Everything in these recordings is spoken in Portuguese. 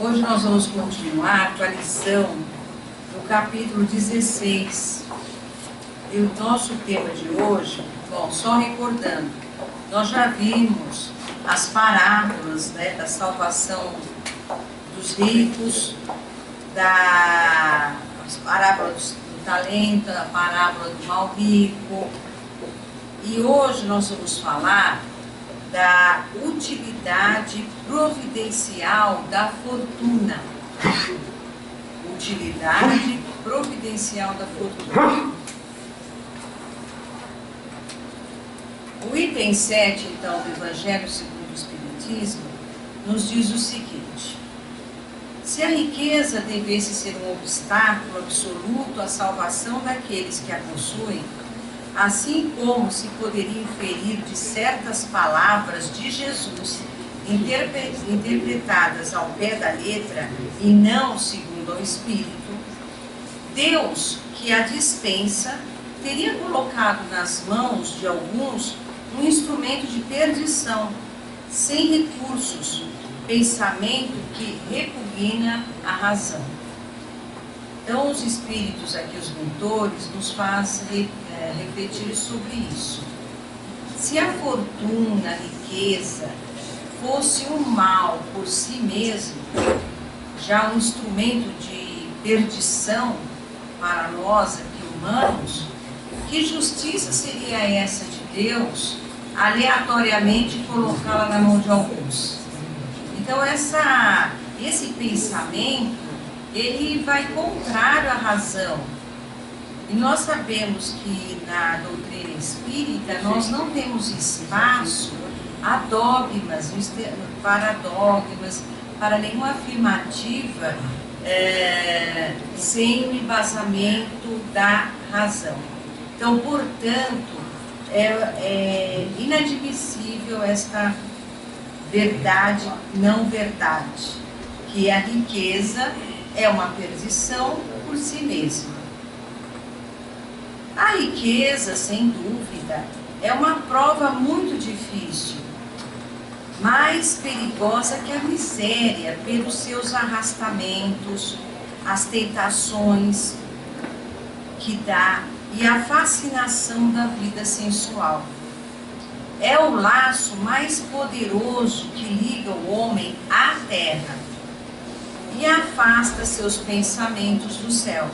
Hoje nós vamos continuar com a lição do capítulo 16. E o nosso tema de hoje, bom, só recordando, nós já vimos as parábolas, né, da salvação dos ricos, as parábolas do talento, a parábola do mal rico. E hoje nós vamos falar da utilidade providencial da fortuna. Utilidade providencial da fortuna. O item 7, então, do Evangelho segundo o Espiritismo, nos diz o seguinte: se a riqueza devesse ser um obstáculo absoluto à salvação daqueles que a possuem, assim como se poderia inferir de certas palavras de Jesus, interpretadas ao pé da letra e não segundo o Espírito, Deus, que a dispensa, teria colocado nas mãos de alguns um instrumento de perdição, sem recursos, pensamento que repugna a razão. Então, os espíritos aqui, os mentores, nos fazem refletir sobre isso. Se a fortuna, a riqueza, fosse um mal por si mesmo, já um instrumento de perdição para nós aqui humanos, que justiça seria essa de Deus, aleatoriamente colocá-la na mão de alguns? Então, esse pensamento, ele vai contrário à razão. E nós sabemos que na doutrina espírita nós não temos espaço a dogmas, para dogmas, para nenhuma afirmativa sem o embasamento da razão. Então, portanto, é inadmissível esta verdade não verdade, que a riqueza é uma perdição por si mesma. A riqueza, sem dúvida, é uma prova muito difícil, mais perigosa que a miséria, pelos seus arrastamentos, as tentações que dá e a fascinação da vida sensual. É o laço mais poderoso que liga o homem à terra e afasta seus pensamentos do céu.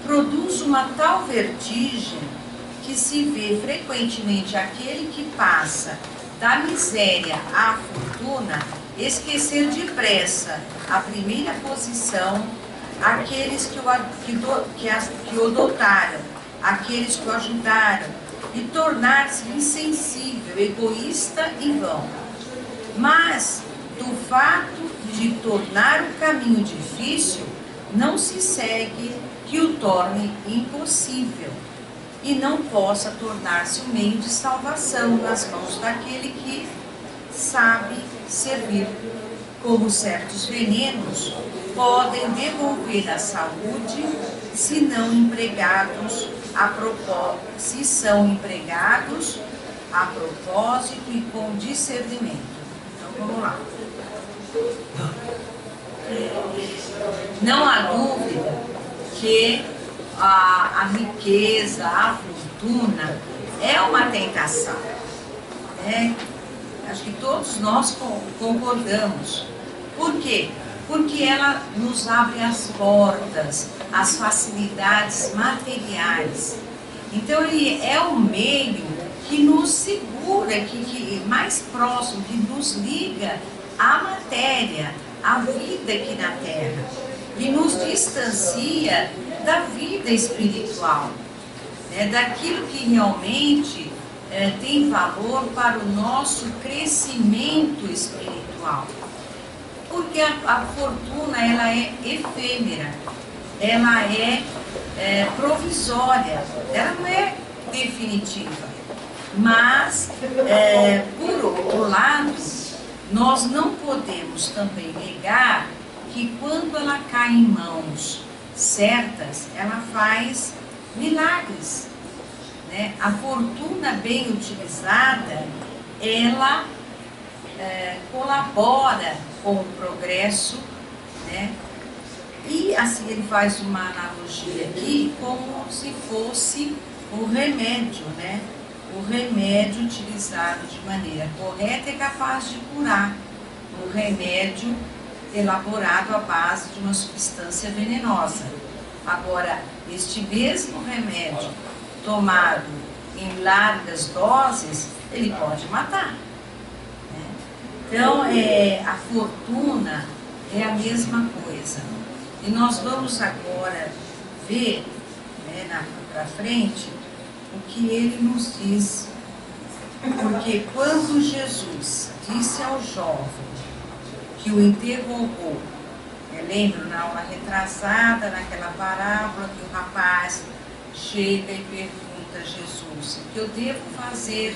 Produz uma tal vertigem que se vê frequentemente aquele que passa da miséria à fortuna esquecer depressa a primeira posição, aqueles que o dotaram, aqueles que o ajudaram, e tornar-se insensível, egoísta e vão. Mas, do fato de tornar o caminho difícil, não se segue que o torne impossível e não possa tornar-se um meio de salvação nas mãos daquele que sabe servir. Como certos venenos podem devolver a saúde se não empregados se são empregados a propósito e com discernimento. Então vamos lá. Não há dúvida que a riqueza, a fortuna é uma tentação, né? Acho que todos nós concordamos. Por quê? Porque ela nos abre as portas, as facilidades materiais. Então, ele é um meio que nos segura, que mais próximo, que nos liga à matéria, à vida aqui na Terra, e nos distancia da vida espiritual, né, daquilo que realmente tem valor para o nosso crescimento espiritual. Porque a fortuna, ela é efêmera, ela é provisória, ela não é definitiva. Mas, por outro lado, nós não podemos também negar que quando ela cai em mãos certas, ela faz milagres, né? A fortuna bem utilizada, ela colabora com o progresso, né? E assim ele faz uma analogia aqui como se fosse o remédio, né? O remédio utilizado de maneira correta é capaz de curar. O remédio elaborado à base de uma substância venenosa. Agora, este mesmo remédio tomado em largas doses, ele pode matar, né? Então, a fortuna é a mesma coisa. E nós vamos agora ver, né, para frente, o que ele nos diz. Porque quando Jesus disse ao jovem que o interrogou, lembro na aula retrasada, naquela parábola que o rapaz chega e pergunta a Jesus: o que eu devo fazer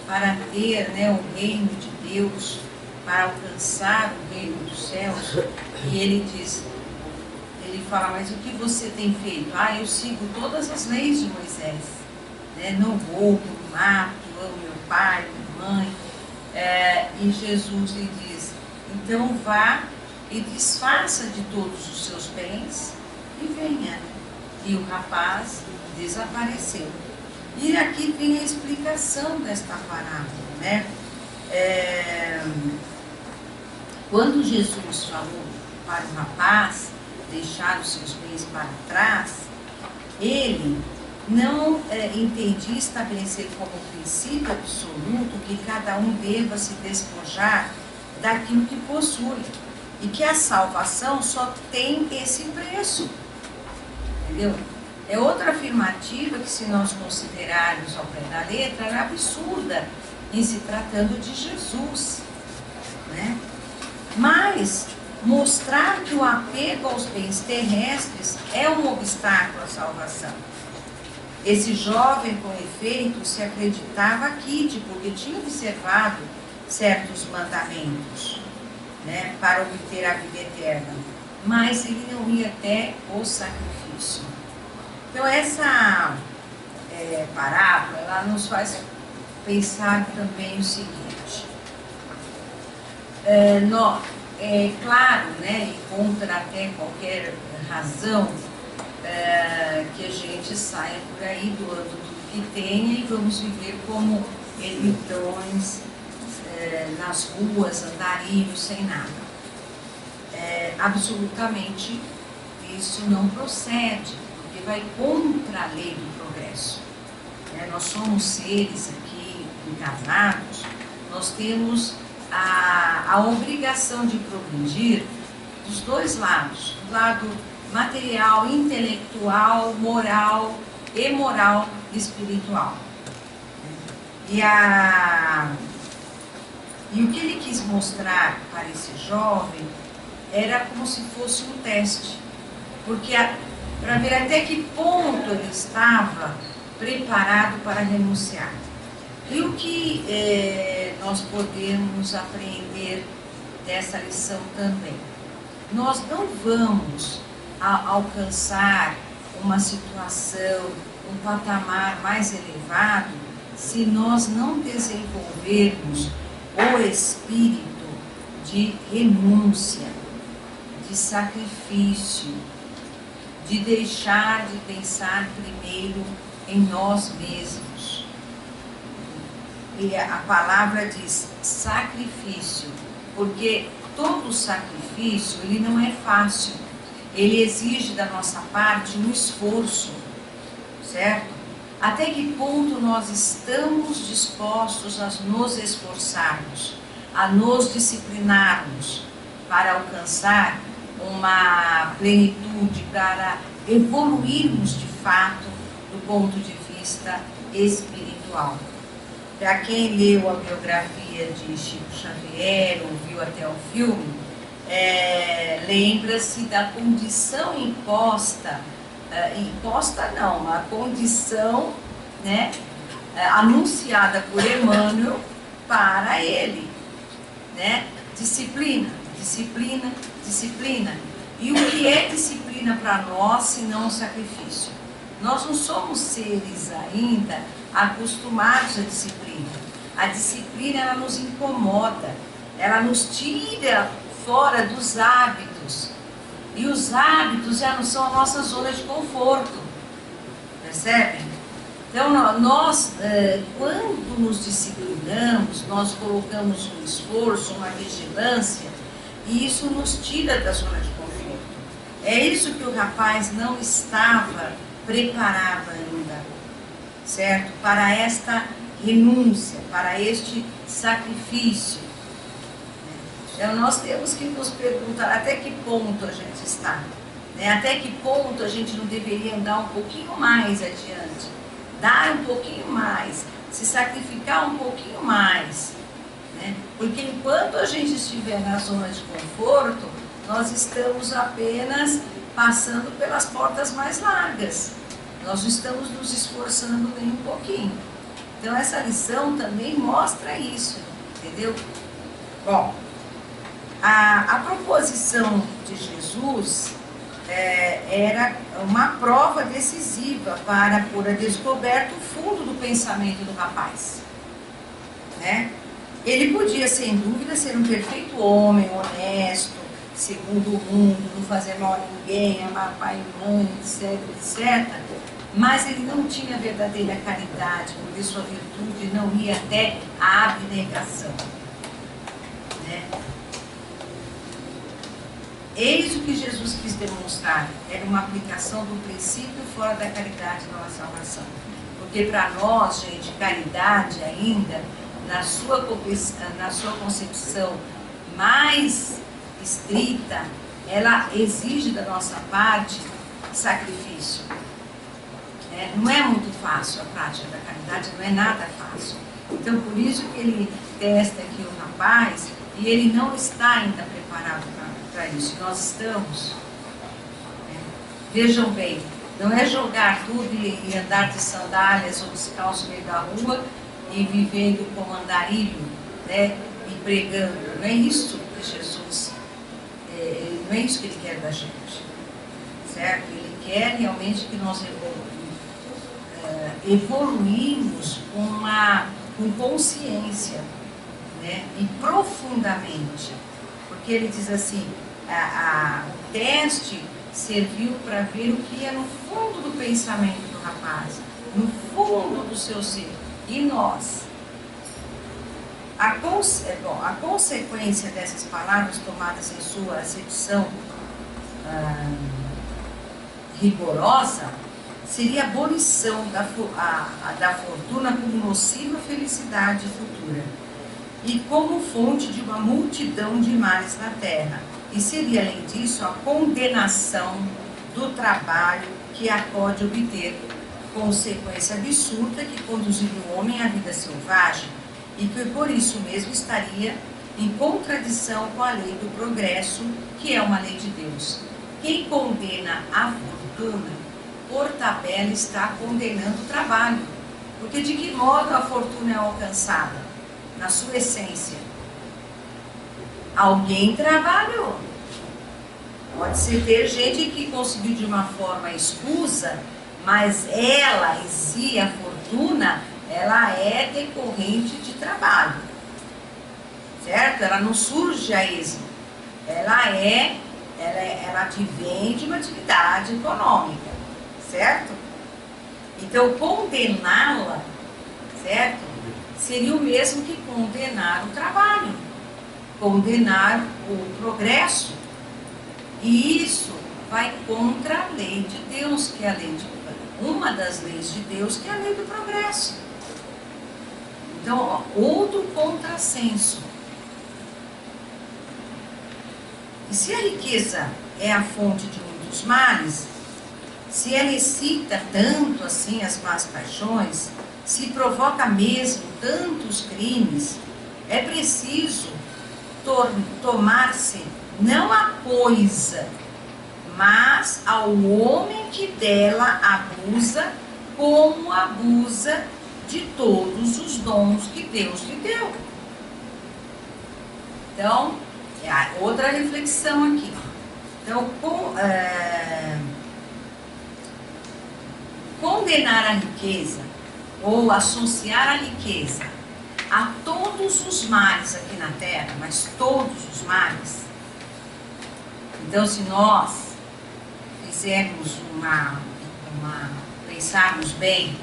para ter, né, o reino de Deus, para alcançar o reino dos céus? E ele fala: mas o que você tem feito? Ah, eu sigo todas as leis de Moisés, né? Não roubo, não mato, amo meu pai, minha mãe. E Jesus lhe diz: então vá e desfaça de todos os seus bens e venha. E o rapaz desapareceu. E aqui vem a explicação desta parábola, né? Quando Jesus falou para o rapaz deixar os seus bens para trás, ele não entendia estabelecer como princípio absoluto que cada um deva se despojar daquilo que possui e que a salvação só tem esse preço, entendeu? É outra afirmativa que, se nós considerarmos ao pé da letra, é absurda em se tratando de Jesus, né? Mas mostrar que o apego aos bens terrestres é um obstáculo à salvação. Esse jovem, com efeito, se acreditava quite, porque tinha observado certos mandamentos, né, para obter a vida eterna, mas ele não ia até o sacrifício. Então essa parábola, ela nos faz pensar também o seguinte: claro, né, e contra até qualquer razão, que a gente saia por aí doando tudo que tenha e vamos viver como ermitões nas ruas, andarilhos, sem nada. Absolutamente isso não procede, porque vai contra a lei do progresso. Nós somos seres aqui encarnados, nós temos a obrigação de progredir dos dois lados, do lado material, intelectual, moral, emoral e espiritual. E o que ele quis mostrar para esse jovem era como se fosse um teste, porque para ver até que ponto ele estava preparado para renunciar. E o que nós podemos aprender dessa lição também? Nós não vamos alcançar uma situação, um patamar mais elevado, se nós não desenvolvermos o espírito de renúncia, de sacrifício, de deixar de pensar primeiro em nós mesmos. E a palavra diz sacrifício, porque todo sacrifício, ele não é fácil. Ele exige da nossa parte um esforço, certo? Até que ponto nós estamos dispostos a nos esforçarmos, a nos disciplinarmos para alcançar uma plenitude, para evoluirmos de fato do ponto de vista espiritual. Para quem leu a biografia de Chico Xavier, ou viu até o filme, lembra-se da condição imposta não, a condição, né, anunciada por Emmanuel para ele, né? Disciplina, disciplina, disciplina. E o que é disciplina para nós, se não sacrifício? Nós não somos seres ainda acostumados à disciplina. A disciplina, ela nos incomoda. ela nos tira fora dos hábitos. E os hábitos já não são a nossa zona de conforto. Percebe? Então, nós, quando nos disciplinamos, nós colocamos um esforço, uma vigilância, e isso nos tira da zona de conforto. É isso que o rapaz não estava preparado ainda, certo? Para esta renúncia, para este sacrifício. Então, nós temos que nos perguntar até que ponto a gente está, né? Até que ponto a gente não deveria andar um pouquinho mais adiante, dar um pouquinho mais, se sacrificar um pouquinho mais, né? Porque enquanto a gente estiver na zona de conforto, nós estamos apenas passando pelas portas mais largas, nós não estamos nos esforçando nem um pouquinho. Então essa lição também mostra isso, entendeu? Bom, a proposição de Jesus era uma prova decisiva para pôr a descoberto o fundo do pensamento do rapaz, né? Ele podia, sem dúvida, ser um perfeito homem, honesto, segundo o mundo, não fazer mal a ninguém, amar pai e mãe, etc, etc. Mas ele não tinha verdadeira caridade, porque sua virtude não ia até a abnegação, né? Eis o que Jesus quis demonstrar, era uma aplicação do princípio fora da caridade na salvação. Porque para nós, gente, caridade ainda, na sua concepção mais estrita, ela exige da nossa parte sacrifício. Não é muito fácil a prática da caridade, não é nada fácil. Então, por isso que ele testa aqui o rapaz, e ele não está ainda preparado para isso. Nós estamos. Vejam bem, não é jogar tudo e andar de sandálias ou descalço no meio da rua e vivendo como andarilho, né, e pregando. Não é isso que Jesus, não é isso que ele quer da gente, certo? Ele quer realmente que nós evoluímos com consciência, né, e profundamente. Porque ele diz assim, o teste serviu para ver o que é no fundo do pensamento do rapaz, no fundo do seu ser. E nós? A consequência dessas palavras tomadas em sua acepção rigorosa seria a abolição da fortuna como nociva felicidade futura e como fonte de uma multidão de males na terra. E seria, além disso, a condenação do trabalho que a pode obter, consequência absurda que conduziria o homem à vida selvagem e que por isso mesmo estaria em contradição com a lei do progresso, que é uma lei de Deus. Quem condena a fortuna, por tabela, está condenando o trabalho. Porque de que modo a fortuna é alcançada? Na sua essência. Alguém trabalhou. Pode ser ter gente que conseguiu de uma forma escusa, mas ela em si, a fortuna, ela é decorrente de trabalho, certo? Ela não surge a esmo. Ela advém de uma atividade econômica, certo? Então, condená-la, certo? Seria o mesmo que condenar o trabalho, condenar o progresso. E isso vai contra a lei de Deus, que é a lei de, uma das leis de Deus, que é a lei do progresso. Então, outro contrassenso. E se a riqueza é a fonte de muitos males, se ela excita tanto assim as más paixões, se provoca mesmo tantos crimes, é preciso tomar-se não a coisa, mas ao homem que dela abusa, como abusa de todos os dons que Deus lhe deu. Então, outra reflexão aqui. Então, condenar a riqueza ou associar a riqueza a todos os males aqui na Terra, mas todos os males. Então, se nós fizermos pensarmos bem,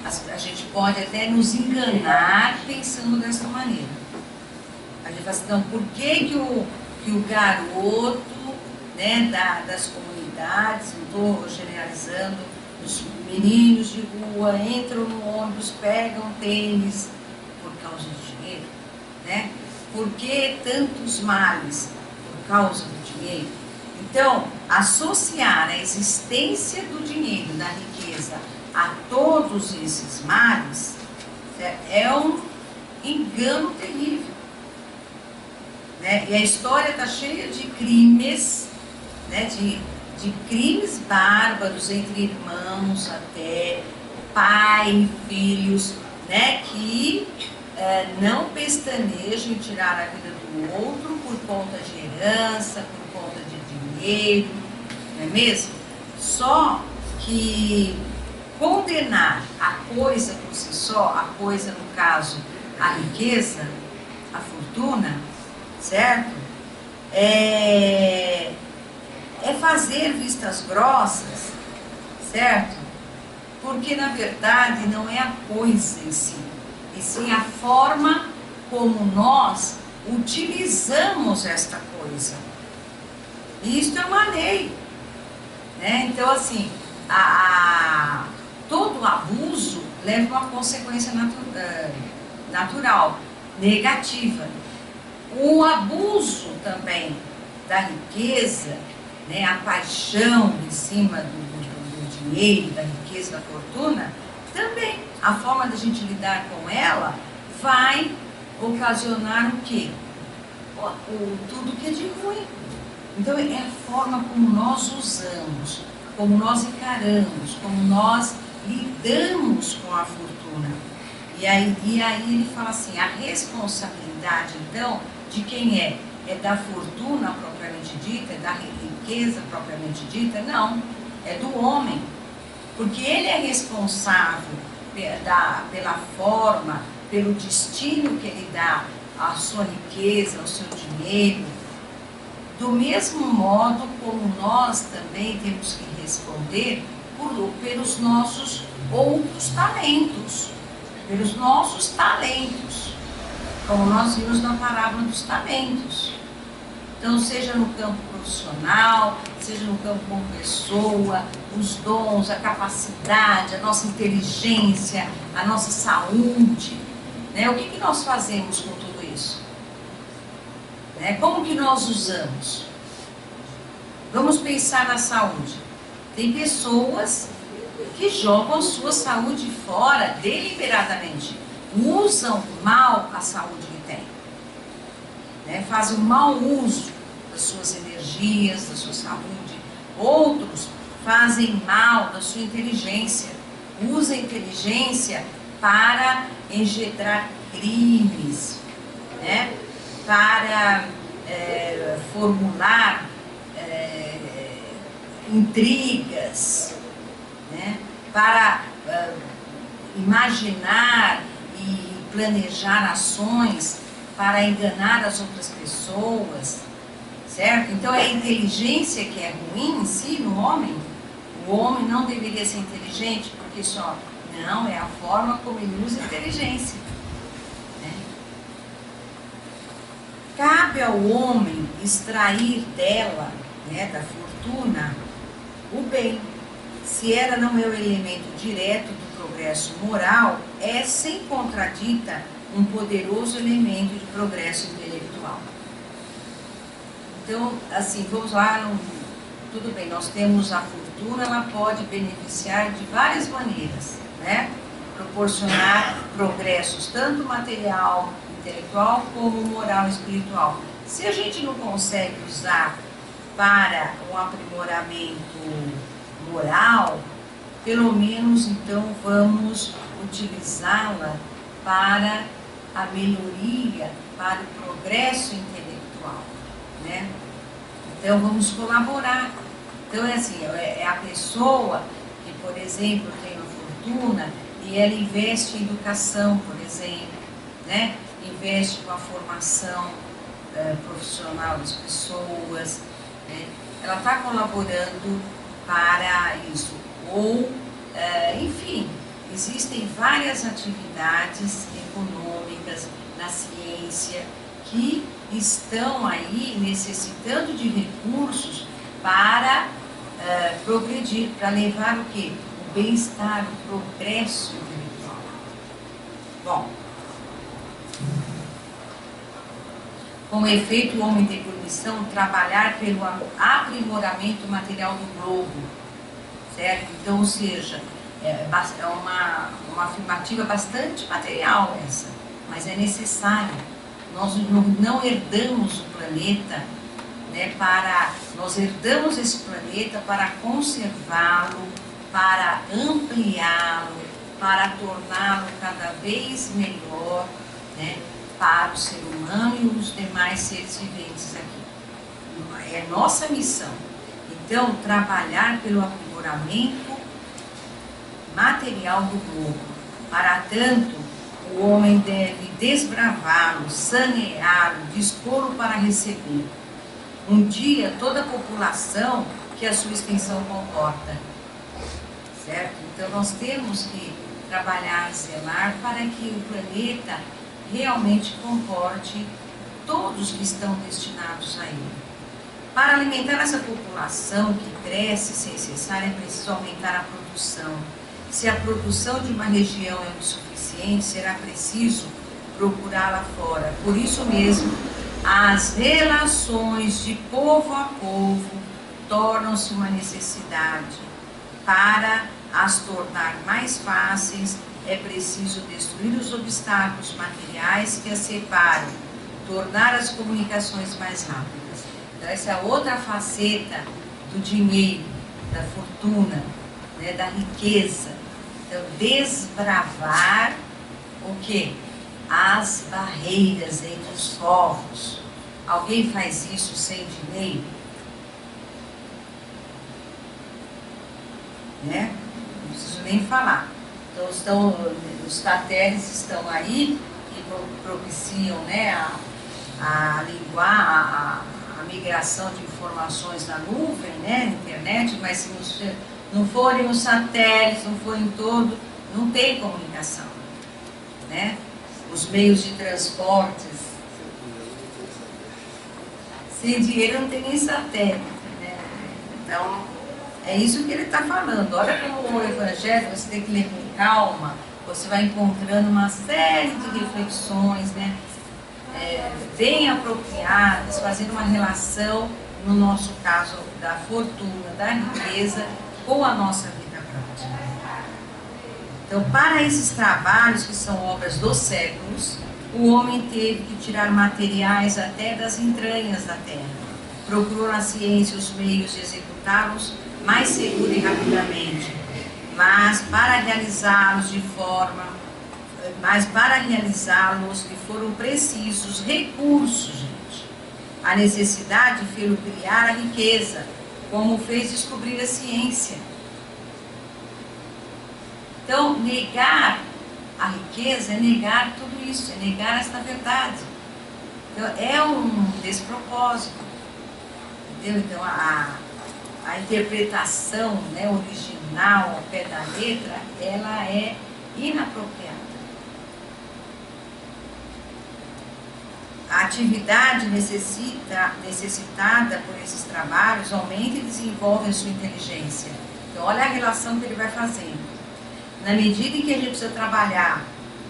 a gente pode até nos enganar pensando dessa maneira. A gente fala assim, então, por que o garoto, né, das comunidades, não estou generalizando, os meninos de rua entram no ônibus, pegam tênis por causa do dinheiro, né? Por que tantos males por causa do dinheiro? Então, associar a existência do dinheiro, da riqueza, a todos esses males, é um engano terrível. Né? E a história está cheia de crimes, né? de crimes bárbaros entre irmãos, até pai, filhos, né? Que não pestanejam em tirar a vida do outro por conta de herança, por conta de dinheiro, não é mesmo? Só que condenar a coisa por si só, a coisa, no caso, a riqueza, a fortuna, certo? É fazer vistas grossas, certo? Porque, na verdade, não é a coisa em si, e sim a forma como nós utilizamos esta coisa. E isso é uma lei, né? Então, assim, todo abuso leva uma consequência natural, negativa. O abuso também da riqueza, né, a paixão em cima do dinheiro, da riqueza, da fortuna, também a forma da gente lidar com ela vai ocasionar o quê? Tudo que é de ruim. Então é a forma como nós usamos, como nós encaramos, como nós lidamos com a fortuna. E aí ele fala assim, a responsabilidade então de quem é? É da fortuna propriamente dita, é da riqueza propriamente dita? Não, é do homem. Porque ele é responsável pela forma, pelo destino que ele dá à sua riqueza, ao seu dinheiro. Do mesmo modo como nós também temos que responder pelos nossos outros talentos, pelos nossos talentos, como nós vimos na parábola dos talentos. Então, seja no campo profissional, seja no campo como pessoa, os dons, a capacidade, a nossa inteligência, a nossa saúde, né? O que nós fazemos com tudo isso? Né? Como que nós usamos? Vamos pensar na saúde. Tem pessoas que jogam a sua saúde fora deliberadamente, usam mal a saúde que têm, né? Fazem um mau uso das suas energias, da sua saúde. Outros fazem mal da sua inteligência, usam a inteligência para engendrar crimes, né? Para formular intrigas, né? Para imaginar e planejar ações para enganar as outras pessoas, certo? Então é a inteligência que é ruim em si no homem. O homem não deveria ser inteligente porque só... Não, é a forma como ele usa a inteligência, né? Cabe ao homem extrair dela, né, da fortuna, o bem. Se ela não é o elemento direto do progresso moral, é sem contradita um poderoso elemento de progresso intelectual. Então, assim, vamos lá, tudo bem, nós temos a fortuna, ela pode beneficiar de várias maneiras, né? Proporcionar progressos, tanto material, intelectual, como moral e espiritual. Se a gente não consegue usar para um aprimoramento moral, pelo menos então vamos utilizá-la para a melhoria, para o progresso intelectual, né? Então vamos colaborar. Então é assim, é a pessoa que, por exemplo, tem uma fortuna e ela investe em educação, por exemplo, né? Investe com a formação profissional das pessoas, né? Ela está colaborando para isso. Ou, enfim, existem várias atividades econômicas na ciência que estão aí necessitando de recursos para progredir, para levar o quê? O bem-estar, o progresso intelectual. Bom, com efeito, o homem tem por missão trabalhar pelo aprimoramento material do globo, certo? Então, ou seja, é uma afirmativa bastante material essa, mas é necessária. Nós não herdamos o planeta, né, nós herdamos esse planeta para conservá-lo, para ampliá-lo, para torná-lo cada vez melhor, né, para o ser humano e os demais seres viventes aqui. É nossa missão. Então, trabalhar pelo aprimoramento material do globo. Para tanto, o homem deve desbravá-lo, saneá-lo, dispô-lo para receber. Um dia, toda a população que a sua extensão comporta. Certo? Então, nós temos que trabalhar, zelar para que o planeta realmente comporte todos que estão destinados a ele. Para alimentar essa população que cresce sem cessar, é preciso aumentar a produção. Se a produção de uma região é insuficiente, será preciso procurá-la fora. Por isso mesmo, as relações de povo a povo tornam-se uma necessidade. Para as tornar mais fáceis, é preciso destruir os obstáculos materiais que as separam, tornar as comunicações mais rápidas. Então, essa é outra faceta do dinheiro, da fortuna, né, da riqueza. Então, desbravar o quê? As barreiras entre os povos. Alguém faz isso sem dinheiro? Né? Não preciso nem falar. Então, os satélites estão aí e propiciam, né, a migração de informações na nuvem, né, na internet, mas se não forem os satélites, não forem todo, não tem comunicação, né? Os meios de transportes. Sem dinheiro não tem nem satélite, né? Então, é isso que ele está falando. Olha como o Evangelho, você tem que ler com calma, você vai encontrando uma série de reflexões, né? Bem apropriadas, fazendo uma relação, no nosso caso, da fortuna, da riqueza, com a nossa vida prática. Então, para esses trabalhos, que são obras dos séculos, o homem teve que tirar materiais até das entranhas da terra. Procurou na ciência os meios de executá-los mais seguro e rapidamente, mas para realizá-los lhe foram precisos recursos, gente. A necessidade fez-lo criar a riqueza, como fez descobrir a ciência. Então, negar a riqueza é negar tudo isso, é negar esta verdade. Então, é um despropósito. Entendeu? Então, a interpretação, né, original, ao pé da letra, ela é inapropriada. A atividade necessitada por esses trabalhos aumenta e desenvolve a sua inteligência. Então, olha a relação que ele vai fazendo. Na medida em que a gente precisa trabalhar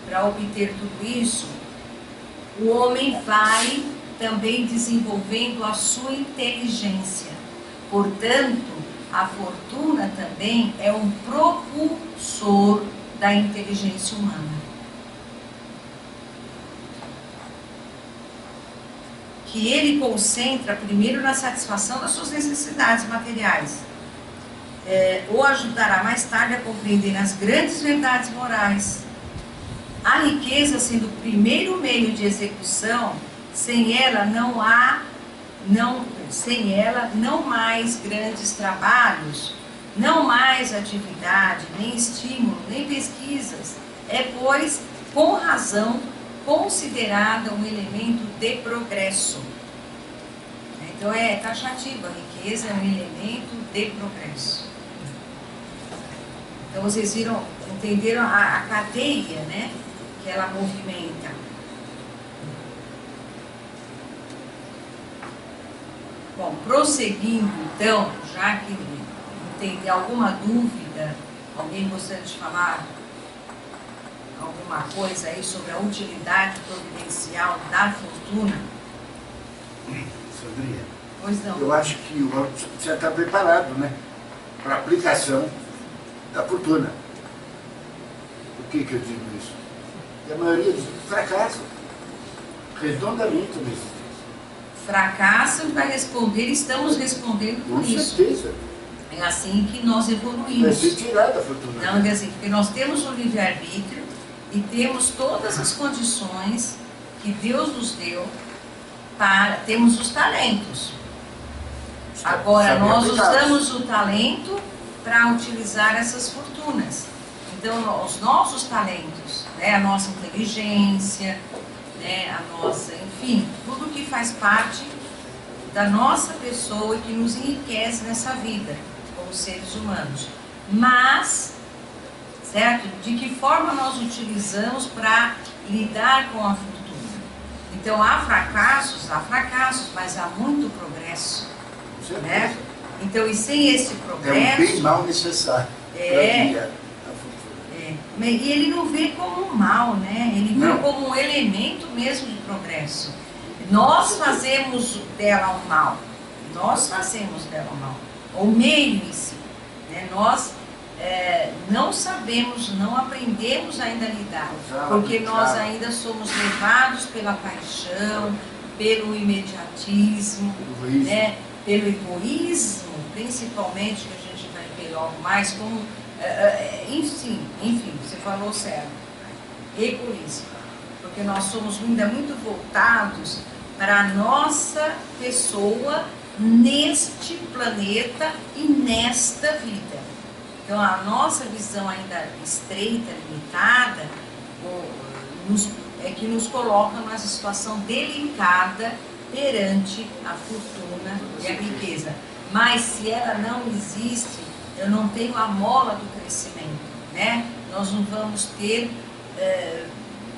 para obter tudo isso, o homem vai também desenvolvendo a sua inteligência. Portanto, a fortuna também é um propulsor da inteligência humana. Que ele concentra primeiro na satisfação das suas necessidades materiais, ou ajudará mais tarde a compreender as grandes verdades morais. A riqueza sendo o primeiro meio de execução, sem ela não mais grandes trabalhos, não mais atividade, nem estímulo, nem pesquisas. É, pois, com razão, considerada um elemento de progresso. Então é taxativo, a riqueza é um elemento de progresso. Então vocês viram, entenderam a cadeia, né, que ela movimenta. Bom, prosseguindo então, já que entender alguma dúvida, alguém gostaria de falar alguma coisa aí sobre a utilidade providencial da fortuna? Sandrinha, Pois não. eu acho que o homem já está preparado, né, para a aplicação da fortuna. Por que eu digo isso? E a maioria dos fracassa redondamente na existência. Fracassam para responder, estamos respondendo por Com isso. certeza. É assim que nós Vai evoluímos. ser tirada a fortuna. Não, é assim, porque nós temos o livre-arbítrio e temos todas as condições que Deus nos deu para... Temos os talentos. Agora, nós usamos o talento para utilizar essas fortunas. Então, os nossos talentos, né, a nossa inteligência, né, a nossa, enfim, tudo que faz parte da nossa pessoa e que nos enriquece nessa vida, como seres humanos. Mas, certo? De que forma nós utilizamos para lidar com a fortuna? Então, há fracassos, mas há muito progresso, né? Então, e sem esse progresso... É um bem mal necessário para a fortuna. E ele não vê como um mal, né? Ele vê Não. como um elemento mesmo de progresso. Nós fazemos dela um mal. Nós fazemos dela um mal. O meio em si. Né? Nós não sabemos, não aprendemos ainda a lidar. Porque nós ainda somos levados pela paixão, pelo imediatismo, né? Pelo egoísmo, principalmente, que a gente vai ver logo mais, como... enfim, você falou certo. Egoísmo. Porque nós somos ainda muito voltados para a nossa pessoa neste planeta e nesta vida. Então, a nossa visão ainda estreita, limitada, é que nos coloca numa situação delicada perante a fortuna e a riqueza. Mas se ela não existe, eu não tenho a mola do crescimento, né? Nós não vamos ter,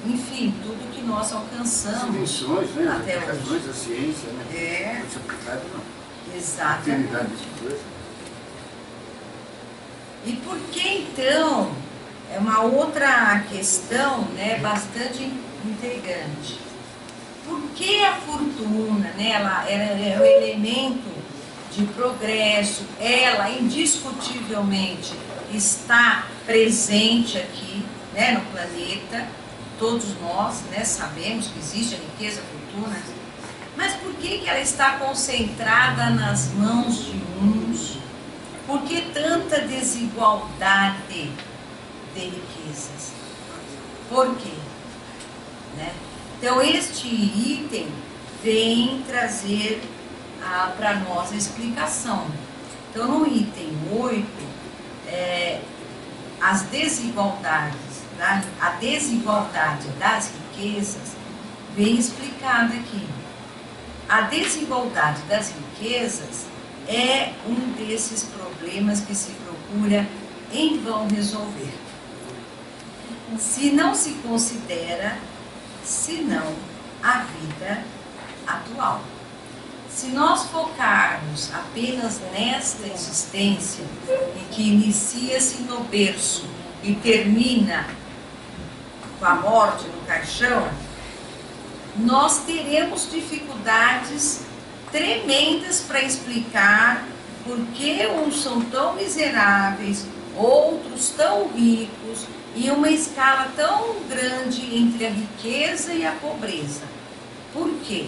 enfim, tudo que nós alcançamos. Dimensões, né? Até As hoje. coisas da ciência, né? É. Não se aplicado, não. Exatamente. Utilidade de coisa. E por que então, é uma outra questão, né, bastante intrigante. Por que a fortuna, né, ela é um elemento de progresso, ela indiscutivelmente está presente aqui, né, no planeta, todos nós, né, sabemos que existe a riqueza, a fortuna, mas por que ela está concentrada nas mãos de uns? Por que tanta desigualdade de riquezas? Por quê? Né? Então, este item vem trazer para nós a explicação. Então, no item 8, as desigualdades, a desigualdade das riquezas vem explicada aqui. A desigualdade das riquezas é um desses problemas que se procura em vão resolver. Se não se considera, senão a vida atual. Se nós focarmos apenas nesta existência, e que inicia-se no berço e termina com a morte no caixão, nós teremos dificuldades tremendas para explicar por que uns são tão miseráveis, outros tão ricos, e uma escala tão grande entre a riqueza e a pobreza. Por quê?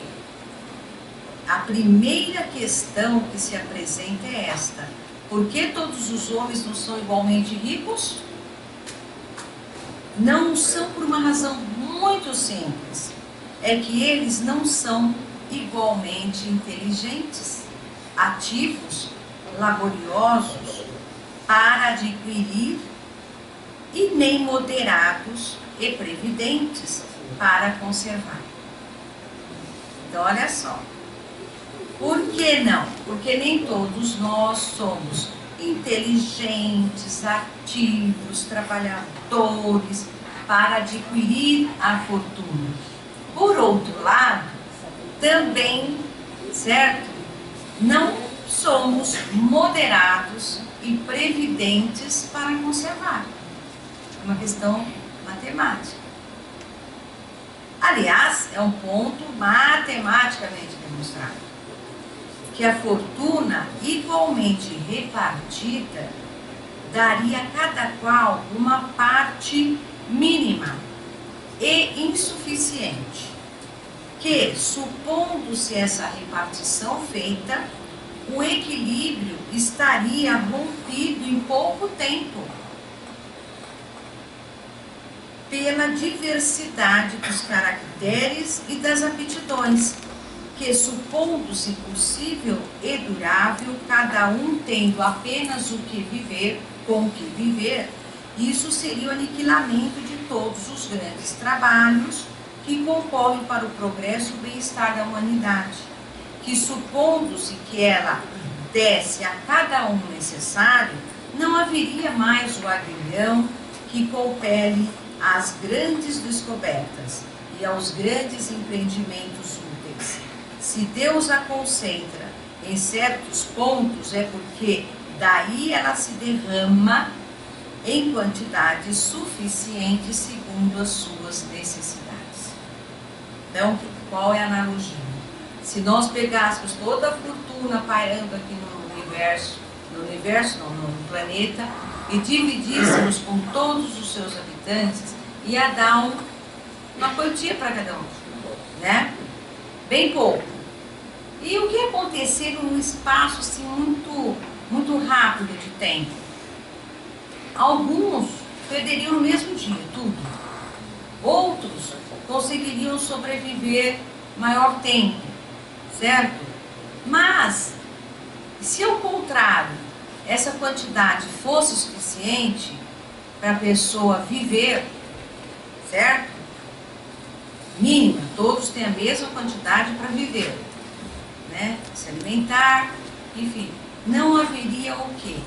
A primeira questão que se apresenta é esta: por que todos os homens não são igualmente ricos? Não são por uma razão muito simples. É que eles não são igualmente inteligentes, ativos, laboriosos para adquirir, e nem moderados e previdentes para conservar. Então, olha só. Por que não? Porque nem todos nós somos inteligentes, ativos, trabalhadores para adquirir a fortuna. Por outro lado, também, certo? Não somos moderados e previdentes para conservar. É uma questão matemática. Aliás, é um ponto matematicamente demonstrado que a fortuna igualmente repartida daria a cada qual uma parte mínima e insuficiente, que, supondo-se essa repartição feita, o equilíbrio estaria rompido em pouco tempo, pela diversidade dos caracteres e das aptidões, que, supondo-se possível e durável, cada um tendo apenas o que viver, com o que viver, isso seria o aniquilamento de todos os grandes trabalhos que concorrem para o progresso e o bem-estar da humanidade, que, supondo-se que ela desse a cada um necessário, não haveria mais o agrilhão que compele às grandes descobertas e aos grandes empreendimentos úteis. Se Deus a concentra em certos pontos, é porque daí ela se derrama em quantidade suficiente segundo as suas necessidades. Então, qual é a analogia? Se nós pegássemos toda a fortuna pairando aqui no planeta, e dividíssemos com todos os seus habitantes, ia dar uma quantia para cada um, né? Bem pouco. E o que aconteceu num espaço assim, muito rápido de tempo? Alguns perderiam no mesmo dia tudo. Outros conseguiriam sobreviver maior tempo, certo? Mas, se ao contrário, essa quantidade fosse suficiente para a pessoa viver, certo? Mínima, todos têm a mesma quantidade para viver, né? Se alimentar, enfim, não haveria o quê?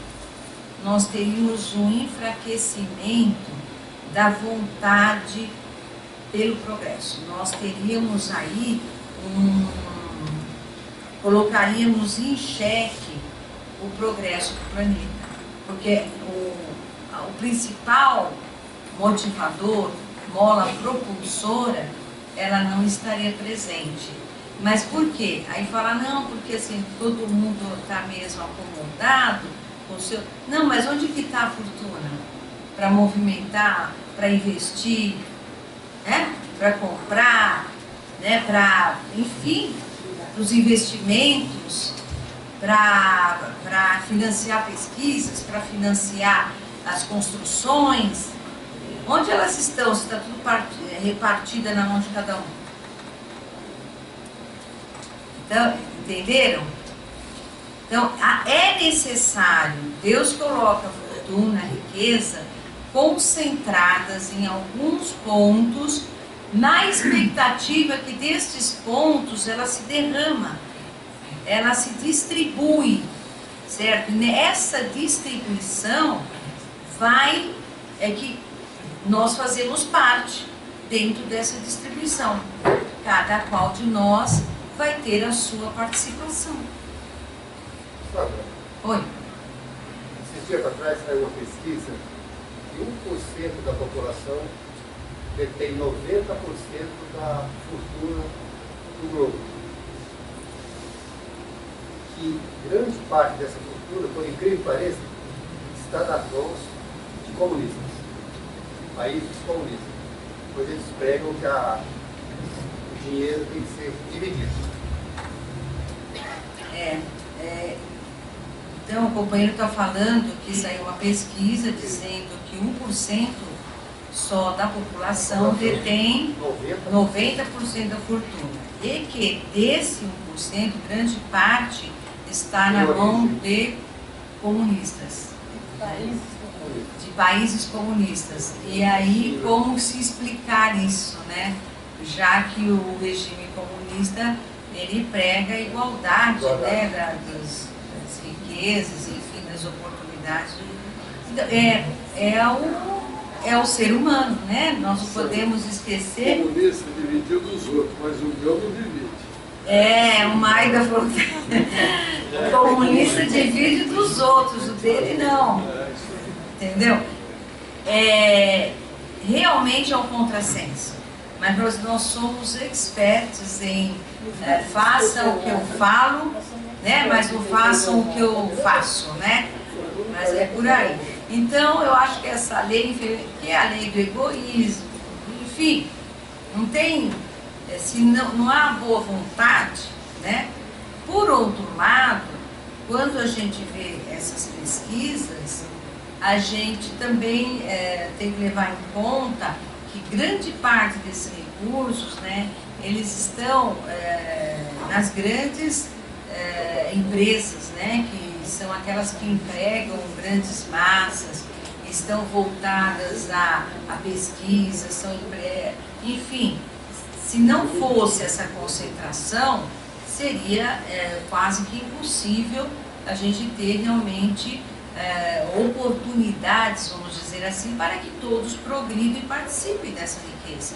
Nós teríamos um enfraquecimento da vontade pelo progresso. Nós teríamos aí colocaríamos em xeque o progresso do planeta, porque o principal motivador, mola propulsora, ela não estaria presente. Mas por quê? Aí fala, não, porque assim, todo mundo está mesmo acomodado com o seu... Não, mas onde que está a fortuna? Para movimentar, para investir, né? Para comprar, né? Para, enfim, os investimentos, para financiar pesquisas, para financiar as construções. Onde elas estão? Se está tudo repartida na mão de cada um. Então, entenderam? Então, é necessário, Deus coloca a fortuna, a riqueza, concentradas em alguns pontos, na expectativa que destes pontos ela se derrama, ela se distribui, certo? Nessa distribuição é que nós fazemos parte dentro dessa distribuição. Cada qual de nós vai ter a sua participação. Sandra, Oi. esses dias atrás saiu uma pesquisa que 1% da população detém 90% da fortuna do globo. Que grande parte dessa fortuna, por incrível que pareça, está nas mãos de comunistas, países comunistas. Pois eles pregam que o dinheiro tem que ser dividido. Então, o companheiro está falando que saiu uma pesquisa dizendo que 1% só da população detém 90% da fortuna. E que desse 1%, grande parte está na mão de comunistas. de países comunistas. E aí, como se explicar isso, né? Já que o regime comunista, ele prega a igualdade, né? das riquezas, enfim, das oportunidades. Então, é o ser humano, né? Nós podemos esquecer... O comunista dividiu dos outros, mas o meu não divide. O Maida falou que o comunista divide dos outros, o dele não. Entendeu? Realmente é um contrassenso. Mas nós somos expertos em façam o que eu falo, né? Mas não façam o que eu faço, né? Mas é por aí. Então, eu acho que essa lei, que é a lei do egoísmo, enfim, não tem, se não há boa vontade, né? Por outro lado, quando a gente vê essas pesquisas, a gente também tem que levar em conta que grande parte desses recursos, né, eles estão nas grandes empresas, né, que são aquelas que empregam grandes massas, estão voltadas à pesquisa, enfim, se não fosse essa concentração, seria quase que impossível a gente ter realmente oportunidades, vamos dizer assim, para que todos progridem e participem dessa riqueza.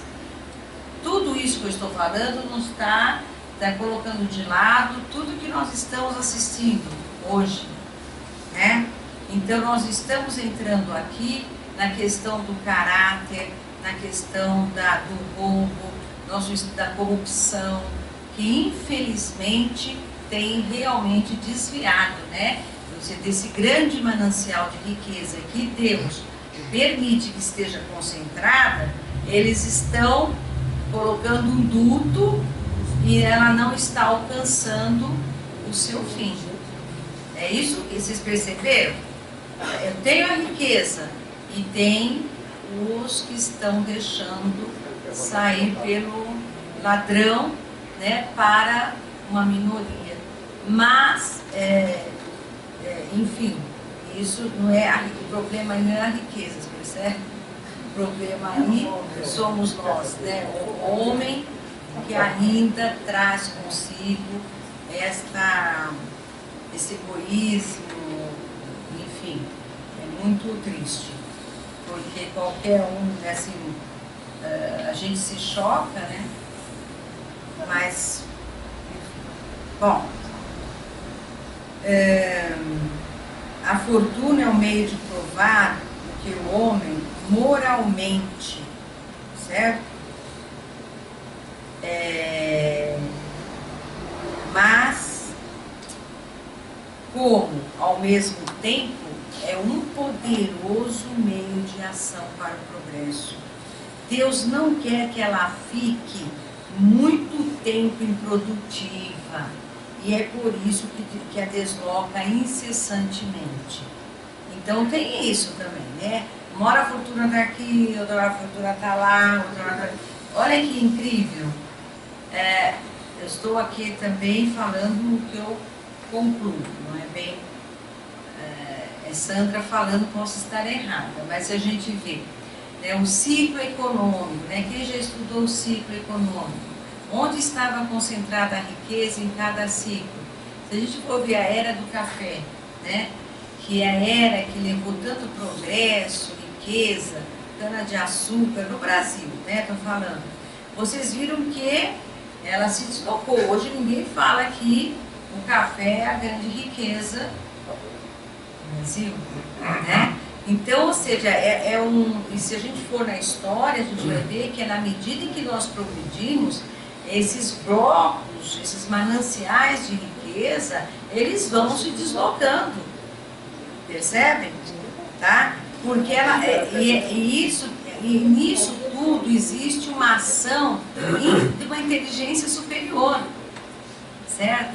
Tudo isso que eu estou falando não está colocando de lado tudo que nós estamos assistindo hoje, né? Então nós estamos entrando aqui na questão do caráter, na questão do roubo, da corrupção, que infelizmente tem realmente desviado, né? Desse grande manancial de riqueza que Deus permite que esteja concentrada, eles estão colocando um duto e ela não está alcançando o seu fim. É isso que vocês perceberam? Eu tenho a riqueza e tem os que estão deixando sair pelo ladrão, né, para uma minoria. Mas, enfim, isso não é o problema, não é a riqueza, percebe? O problema aí somos nós, né? O homem que ainda traz consigo esse egoísmo, enfim, é muito triste, porque qualquer um, assim, a gente se choca, né? Mas, bom, a fortuna é o meio de provar que o homem moralmente, certo? Mas, como ao mesmo tempo é um poderoso meio de ação para o progresso. Deus não quer que ela fique muito tempo improdutiva, e é por isso que a desloca incessantemente. Então tem isso também, né? Uma hora a fortuna está aqui, outra hora a fortuna está lá, outra hora está... Olha que incrível. Eu estou aqui também falando o que eu concluo, não é bem... É Sandra falando, posso estar errada, mas se a gente vê, né, um ciclo econômico, né? Quem já estudou o ciclo econômico? Onde estava concentrada a riqueza em cada ciclo? Se a gente for ver a era do café, né? Que é a era que levou tanto progresso, riqueza, cana-de-açúcar no Brasil, né? Estou falando. Vocês viram que ela se deslocou. Hoje ninguém fala que o café é a grande riqueza do Brasil, né? Então, ou seja, e se a gente for na história, a gente vai ver que na medida em que nós progredimos, esses blocos, esses mananciais de riqueza, eles vão se deslocando, percebem? Tá? Porque nisso tudo existe uma ação de uma inteligência superior, certo?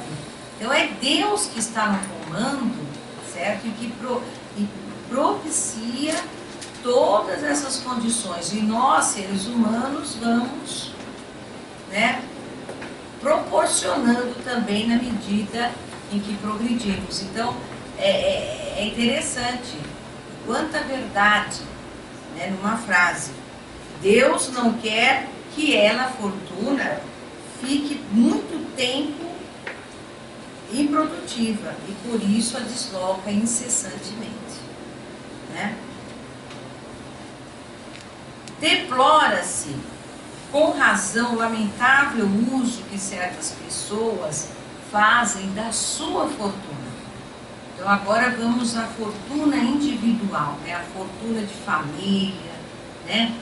Então é Deus que está no comando, certo? E que propicia todas essas condições. E nós, seres humanos, vamos, né, proporcionando também na medida em que progredimos. Então, é interessante quanta verdade, né, numa frase. Deus não quer que ela, a fortuna, fique muito tempo improdutiva e por isso a desloca incessantemente, né? Deplora-se com razão o lamentável uso que certas pessoas fazem da sua fortuna. Então agora vamos à fortuna individual, né? A fortuna de família, né?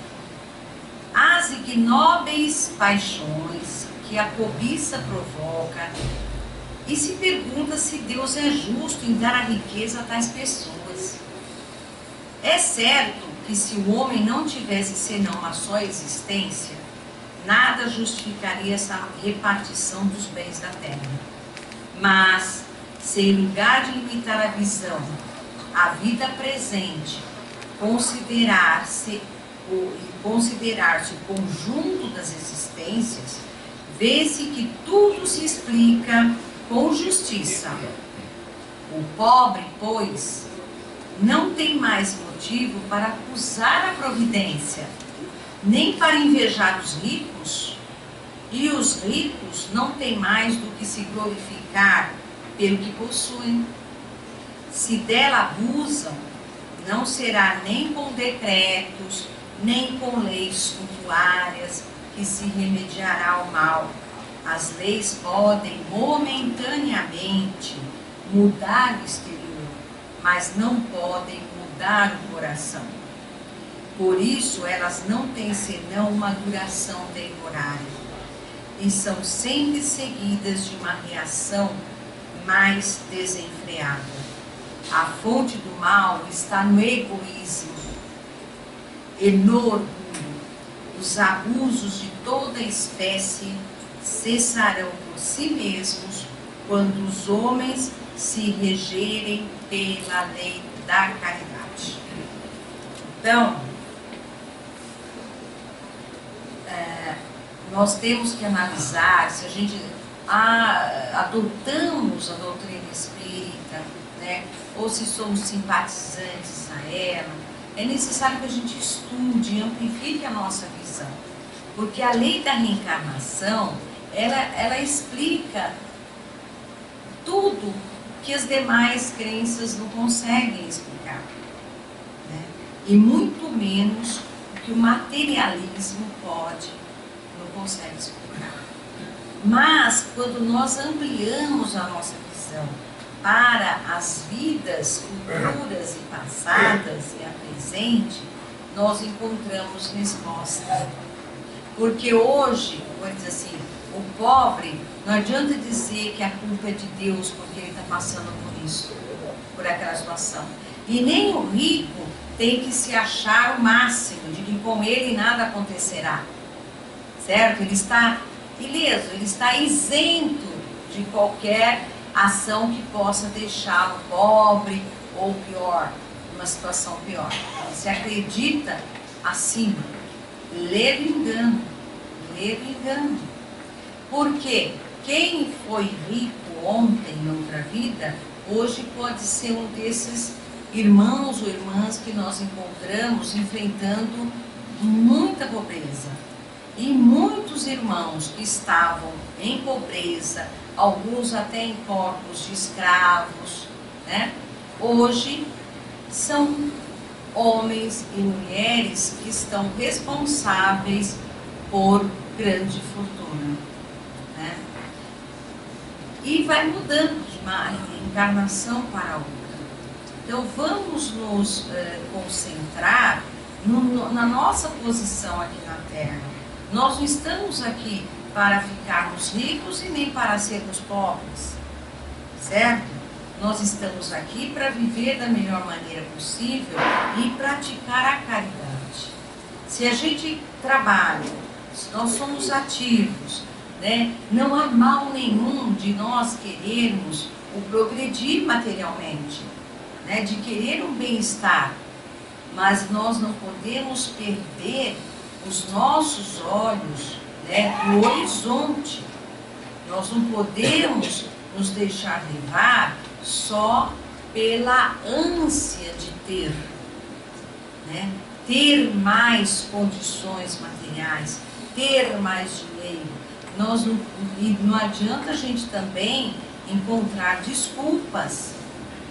As ignóbeis paixões que a cobiça provoca, e se pergunta se Deus é justo em dar a riqueza a tais pessoas. É certo que se o homem não tivesse senão uma só existência, nada justificaria essa repartição dos bens da terra. Mas, se em lugar de limitar a visão, a vida presente, considerar-se o conjunto das existências, vê-se que tudo se explica com justiça. O pobre, pois, não tem mais motivo para acusar a providência, nem para invejar os ricos, e os ricos não têm mais do que se glorificar pelo que possuem. Se dela abusam, não será nem com decretos, nem com leis suntuárias que se remediará ao mal. As leis podem momentaneamente mudar o exterior, mas não podem mudar o coração. Por isso, elas não têm senão uma duração temporária e são sempre seguidas de uma reação mais desenfreada. A fonte do mal está no egoísmo e no orgulho. Os abusos de toda espécie cessarão por si mesmos quando os homens se regerem pela lei da caridade. Então, nós temos que analisar se a gente adotamos a doutrina espírita, né, ou se somos simpatizantes a ela. É necessário que a gente estude e amplifique a nossa visão, porque a lei da reencarnação, ela explica tudo que as demais crenças não conseguem explicar, né? E muito menos o que o materialismo não consegue explicar. Mas, quando nós ampliamos a nossa visão para as vidas futuras e passadas e a presente, nós encontramos resposta. Porque hoje, vou dizer assim, o pobre, não adianta dizer que a culpa é de Deus porque ele está passando por isso, por aquela situação. E nem o rico tem que se achar o máximo, de que com ele nada acontecerá. Certo? Ele está ileso, ele está isento de qualquer ação que possa deixá-lo pobre ou pior, numa situação pior. Ele se acredita acima. Leve engano. Leve engano. Porque quem foi rico ontem, em outra vida, hoje pode ser um desses irmãos ou irmãs que nós encontramos enfrentando muita pobreza. E muitos irmãos que estavam em pobreza, alguns até em corpos de escravos, né? Hoje são homens e mulheres que estão responsáveis por grande fortuna, né? E vai mudando de uma encarnação para outra. Então vamos nos concentrar na nossa posição aqui na Terra. Nós não estamos aqui para ficarmos ricos e nem para sermos pobres, certo? Nós estamos aqui para viver da melhor maneira possível e praticar a caridade. Se a gente trabalha, se nós somos ativos, né, não há mal nenhum de nós querermos o progredir materialmente, né, de querer um bem-estar, mas nós não podemos perder os nossos olhos, né, do horizonte. Nós não podemos nos deixar levar só pela ânsia de ter, né? Ter mais condições materiais, ter mais dinheiro. E não adianta a gente também encontrar desculpas,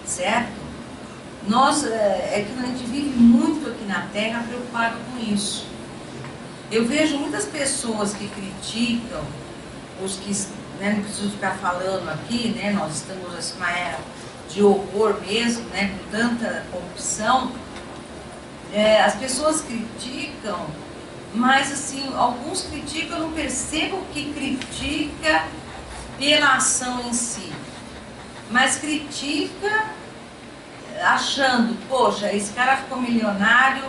certo? É que a gente vive muito aqui na Terra preocupado com isso. Eu vejo muitas pessoas que criticam os que, né, não preciso ficar falando aqui, né, nós estamos assim, numa era de horror mesmo, né, com tanta corrupção. As pessoas criticam, mas assim, alguns criticam, eu não percebo que critica pela ação em si, mas critica achando, poxa, esse cara ficou milionário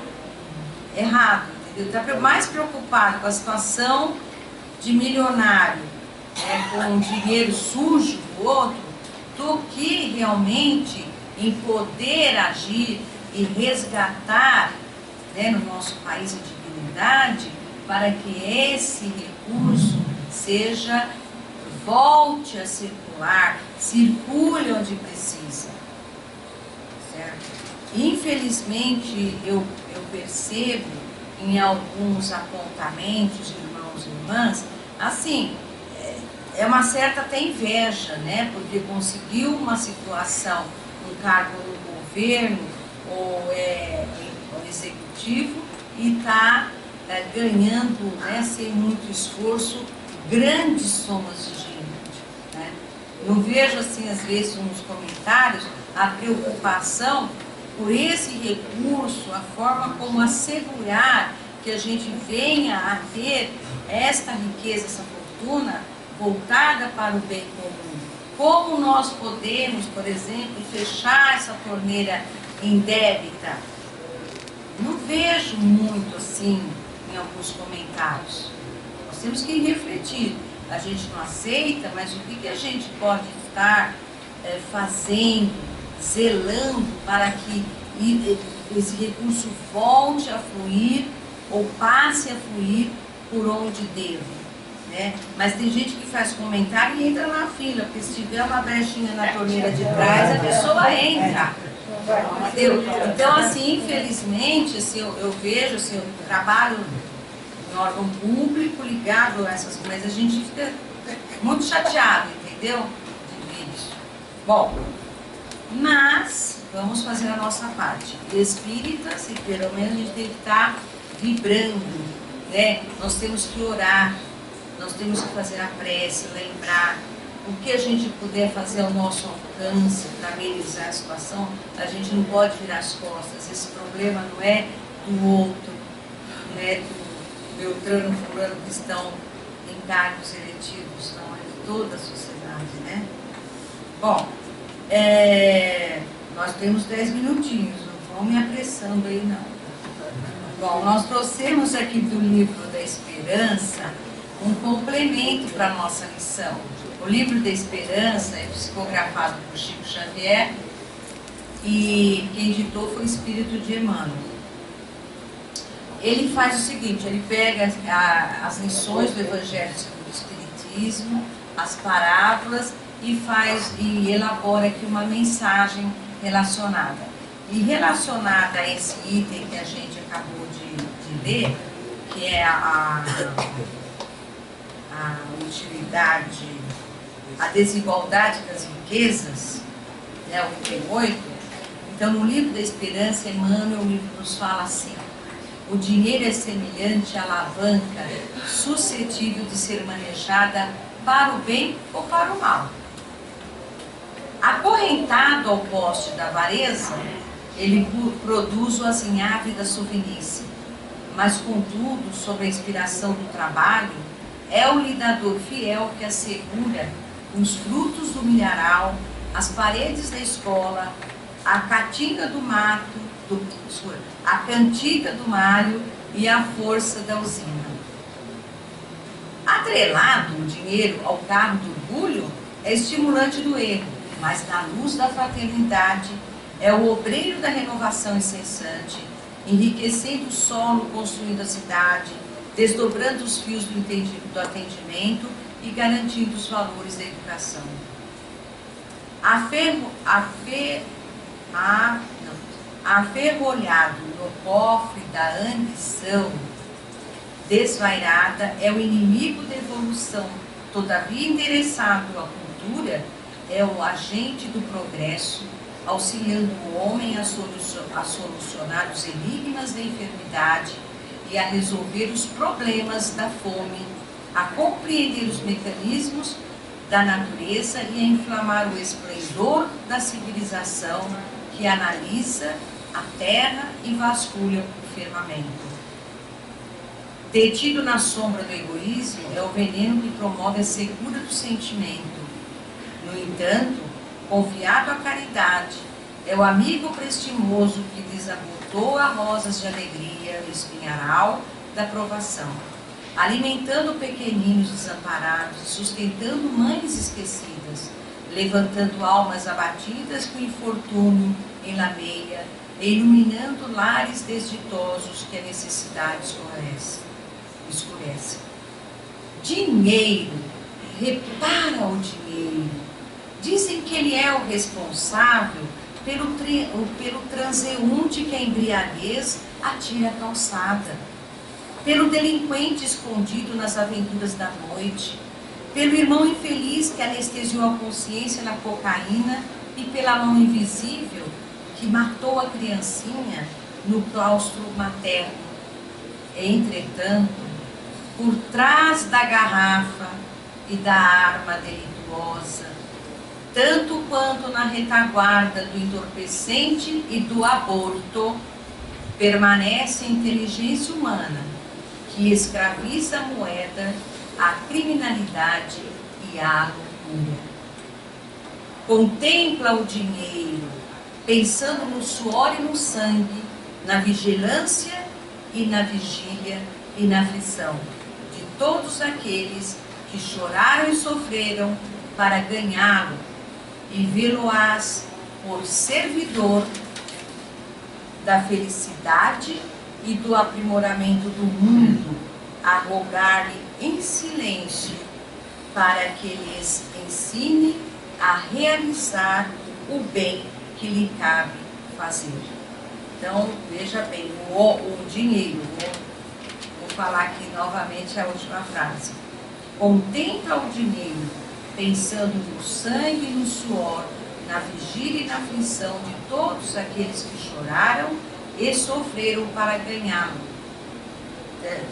errado, entendeu? Está mais preocupado com a situação de milionário, né, com dinheiro sujo do outro, do que realmente em poder agir e resgatar, né, no nosso país a dignidade, para que esse recurso volte a circular, circule onde precisa. Certo? Infelizmente, eu percebo em alguns apontamentos, irmãos e irmãs, assim, é uma certa até inveja, né? Porque conseguiu uma situação, um cargo no governo ou no executivo e está ganhando, né, sem muito esforço, grandes somas de dinheiro, né? Eu vejo assim, às vezes, nos comentários, a preocupação por esse recurso, a forma como assegurar que a gente venha a ter esta riqueza, essa fortuna, voltada para o bem comum. Como nós podemos, por exemplo, fechar essa torneira indébita? Não vejo muito assim em alguns comentários. Nós temos que refletir. A gente não aceita, mas o que a gente pode estar fazendo, zelando para que esse recurso volte a fluir ou passe a fluir por onde deve, né? Mas tem gente que faz comentário e entra na fila, porque se tiver uma brechinha na torneira de trás, a pessoa entra. Entendeu? Então, assim, infelizmente, assim, eu vejo, assim, eu trabalho em órgão público ligado a essas coisas, a gente fica muito chateado, entendeu? De ver isso. Bom, mas vamos fazer a nossa parte. Espíritas, e pelo menos a gente tem que estar vibrando, né? Nós temos que orar, nós temos que fazer a prece, lembrar o que a gente puder fazer ao nosso alcance para amenizar a situação. A gente não pode virar as costas. Esse problema não é do outro, não é do Beltrano, Fulano que estão em cargos eletivos, não, é de toda a sociedade, né? Bom, nós temos 10 minutinhos, não vão me apressando aí não. Bom, nós trouxemos aqui do livro da Esperança um complemento para a nossa lição. O livro da Esperança é psicografado por Chico Xavier e quem editou foi o Espírito de Emmanuel. Ele faz o seguinte, ele pega as lições do Evangelho segundo o Espiritismo, as parábolas e elabora aqui uma mensagem relacionada. E relacionada a esse item que a gente acabou de ler, que é a utilidade, a desigualdade das riquezas, né, o item 8. Então, no livro da Esperança, Emmanuel nos fala assim: o dinheiro é semelhante à alavanca suscetível de ser manejada para o bem ou para o mal. Acorrentado ao poste da avareza, ele produz o azinhavre da sovinice, mas, contudo, sob a inspiração do trabalho, é o lidador fiel que assegura os frutos do milharal, as paredes da escola, a caatinga do mato, a cantiga do malho e a força da usina. Atrelado o dinheiro ao carro do orgulho, é estimulante do erro, mas na luz da fraternidade é o obreiro da renovação incessante, enriquecendo o solo, construindo a cidade, desdobrando os fios do atendimento e garantindo os valores da educação. Aferrolhado no do cofre da ambição desvairada é o inimigo da evolução. Todavia, endereçado à cultura, é o agente do progresso, auxiliando o homem a solucionar os enigmas da enfermidade e a resolver os problemas da fome, a compreender os mecanismos da natureza e a inflamar o esplendor da civilização que analisa a terra e vasculha o firmamento. Detido na sombra do egoísmo é o veneno que promove a secura do sentimento. No entanto, confiado à caridade, é o amigo prestimoso que desabotoa rosas de alegria no espinharal da provação, alimentando pequeninos desamparados e sustentando mães esquecidas, levantando almas abatidas com infortúnio em lameia e iluminando lares desditosos que a necessidade escurece. Dinheiro, repara o dinheiro. Dizem que ele é o responsável pelo transeunte que a embriaguez atira à calçada, pelo delinquente escondido nas aventuras da noite, pelo irmão infeliz que anestesiou a consciência na cocaína e pela mão invisível que matou a criancinha no claustro materno. Entretanto, por trás da garrafa e da arma delituosa, tanto quanto na retaguarda do entorpecente e do aborto, permanece a inteligência humana, que escraviza a moeda, a criminalidade e a loucura. Contempla o dinheiro, pensando no suor e no sangue, na vigilância e na vigília e na aflição de todos aqueles que choraram e sofreram para ganhá-lo, e vê-lo-ás por servidor da felicidade e do aprimoramento do mundo, a rogar-lhe em silêncio para que lhes ensine a realizar o bem que lhe cabe fazer. Então, veja bem, o dinheiro, vou falar aqui novamente a última frase. Contempla o dinheiro, pensando no sangue e no suor, na vigília e na aflição de todos aqueles que choraram e sofreram para ganhá-lo.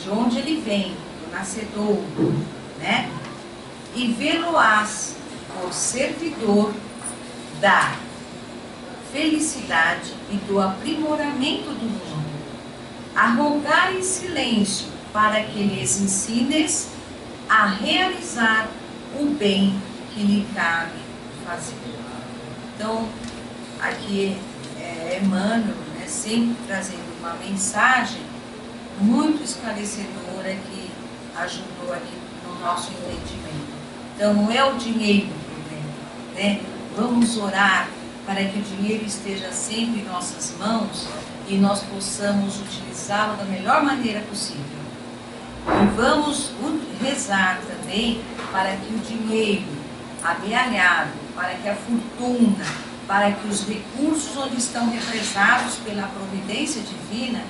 De onde ele vem, do nascedouro, né? E vê-lo-ás por servidor da felicidade e do aprimoramento do mundo, a rogar em silêncio para que lhes ensines a realizar o bem que lhe cabe fazer. Então, aqui é Emmanuel, né, sempre trazendo uma mensagem muito esclarecedora que ajudou aqui no nosso entendimento. Então, não é o dinheiro o problema, né? Vamos orar para que o dinheiro esteja sempre em nossas mãos e nós possamos utilizá-lo da melhor maneira possível. E vamos rezar também para que o dinheiro amealhado, para que a fortuna, para que os recursos onde estão represados pela providência divina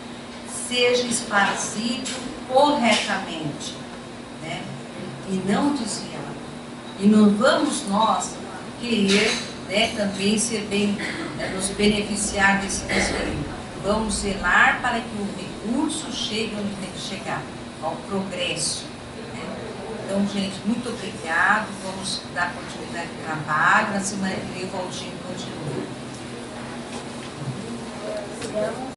seja esparcido corretamente, né? E não desviado. E não vamos nós querer, né, também ser bem, né, nos beneficiar desse desvio. Vamos zelar para que o recurso chegue onde tem que chegar, ao progresso. Né? Então, gente, muito obrigado. Vamos dar continuidade ao trabalho. Na semana que vem o Valdir continua.